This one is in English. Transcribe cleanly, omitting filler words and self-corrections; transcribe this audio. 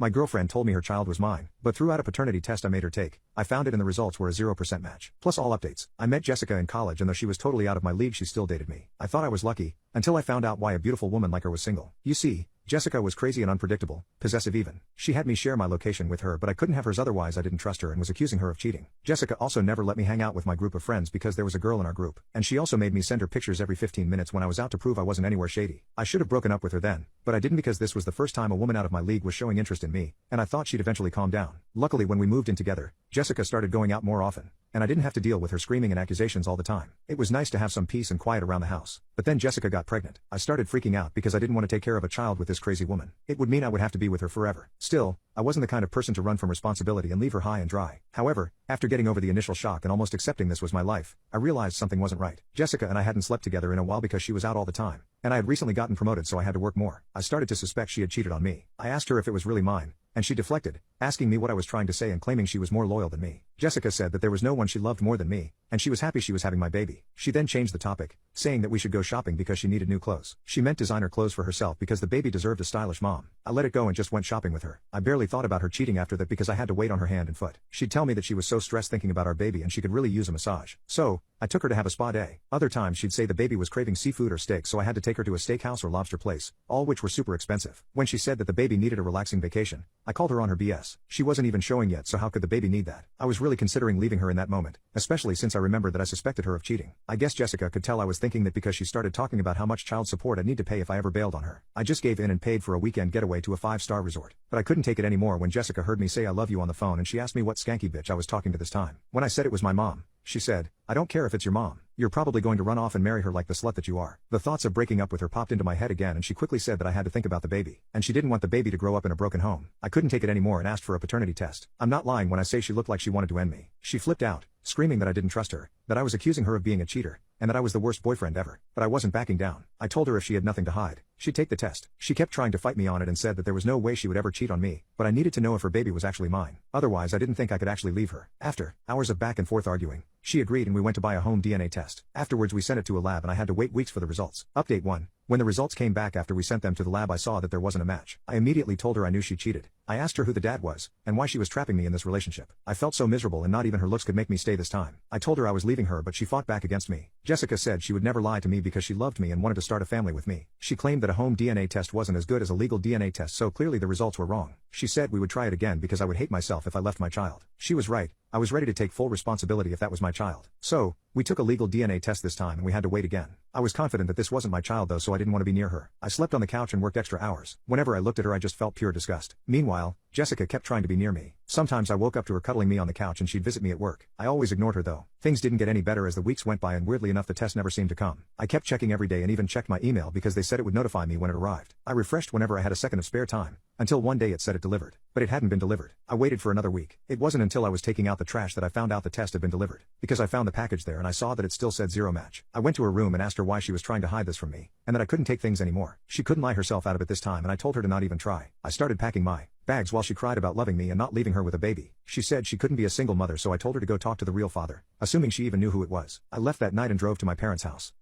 My girlfriend told me her child was mine, but throughout a paternity test I made her take, I found it and the results were a 0% match. Plus all updates. I met Jessica in college and though she was totally out of my league she still dated me. I thought I was lucky, until I found out why a beautiful woman like her was single. You see, Jessica was crazy and unpredictable, possessive even. She had me share my location with her but I couldn't have hers otherwise I didn't trust her and was accusing her of cheating. Jessica also never let me hang out with my group of friends because there was a girl in our group, and she also made me send her pictures every 15 minutes when I was out to prove I wasn't anywhere shady. I should have broken up with her then, but I didn't because this was the first time a woman out of my league was showing interest in me, and I thought she'd eventually calm down. Luckily when we moved in together, Jessica started going out more often, and I didn't have to deal with her screaming and accusations all the time. It was nice to have some peace and quiet around the house. But then Jessica got pregnant. I started freaking out because I didn't want to take care of a child with this crazy woman. It would mean I would have to be with her forever. Still, I wasn't the kind of person to run from responsibility and leave her high and dry. However, after getting over the initial shock and almost accepting this was my life, I realized something wasn't right. Jessica and I hadn't slept together in a while because she was out all the time, and I had recently gotten promoted so I had to work more. I started to suspect she had cheated on me. I asked her if it was really mine, and she deflected, asking me what I was trying to say and claiming she was more loyal than me. Jessica said that there was no one she loved more than me, and she was happy she was having my baby. She then changed the topic, saying that we should go shopping because she needed new clothes. She meant designer clothes for herself because the baby deserved a stylish mom. I let it go and just went shopping with her. I barely thought about her cheating after that because I had to wait on her hand and foot. She'd tell me that she was so stressed thinking about our baby and she could really use a massage. So, I took her to have a spa day. Other times she'd say the baby was craving seafood or steak so I had to take her to a steakhouse or lobster place, all which were super expensive. When she said that the baby needed a relaxing vacation, I called her on her BS. She wasn't even showing yet so how could the baby need that? I was really considering leaving her in that moment, especially since I remembered that I suspected her of cheating. I guess Jessica could tell I was thinking that because she started talking about how much child support I'd need to pay if I ever bailed on her. I just gave in and paid for a weekend getaway to a 5-star resort. But I couldn't take it anymore when Jessica heard me say I love you on the phone and she asked me what skanky bitch I was talking to this time. When I said it was my mom, she said, I don't care if it's your mom. You're probably going to run off and marry her like the slut that you are. The thoughts of breaking up with her popped into my head again and she quickly said that I had to think about the baby. And she didn't want the baby to grow up in a broken home. I couldn't take it anymore and asked for a paternity test. I'm not lying when I say she looked like she wanted to end me. She flipped out, screaming that I didn't trust her, that I was accusing her of being a cheater, and that I was the worst boyfriend ever. But I wasn't backing down. I told her if she had nothing to hide, she'd take the test. She kept trying to fight me on it and said that there was no way she would ever cheat on me, but I needed to know if her baby was actually mine. Otherwise I didn't think I could actually leave her. After hours of back and forth arguing, she agreed and we went to buy a home DNA test. Afterwards we sent it to a lab and I had to wait weeks for the results. Update 1. When the results came back after we sent them to the lab I saw that there wasn't a match. I immediately told her I knew she cheated. I asked her who the dad was, and why she was trapping me in this relationship. I felt so miserable and not even her looks could make me stay this time. I told her I was leaving her but she fought back against me. Jessica said she would never lie to me because she loved me and wanted to start a family with me. She claimed that a home DNA test wasn't as good as a legal DNA test so clearly the results were wrong. She said we would try it again because I would hate myself if I left my child. She was right. I was ready to take full responsibility if that was my child. So, we took a legal DNA test this time and we had to wait again. I was confident that this wasn't my child though so I didn't want to be near her. I slept on the couch and worked extra hours. Whenever I looked at her I just felt pure disgust. Meanwhile, Jessica kept trying to be near me. Sometimes I woke up to her cuddling me on the couch and she'd visit me at work. I always ignored her though. Things didn't get any better as the weeks went by and weirdly enough the test never seemed to come. I kept checking every day and even checked my email because they said it would notify me when it arrived. I refreshed whenever I had a second of spare time, until one day it said it delivered. But it hadn't been delivered. I waited for another week. It wasn't until I was taking out the trash that I found out the test had been delivered. Because I found the package there and I saw that it still said 0 match. I went to her room and asked her why she was trying to hide this from me, and that I couldn't take things anymore. She couldn't lie herself out of it this time and I told her to not even try. I started packing my bags while she cried about loving me and not leaving her with a baby. She said she couldn't be a single mother so I told her to go talk to the real father, assuming she even knew who it was. I left that night and drove to my parents' house.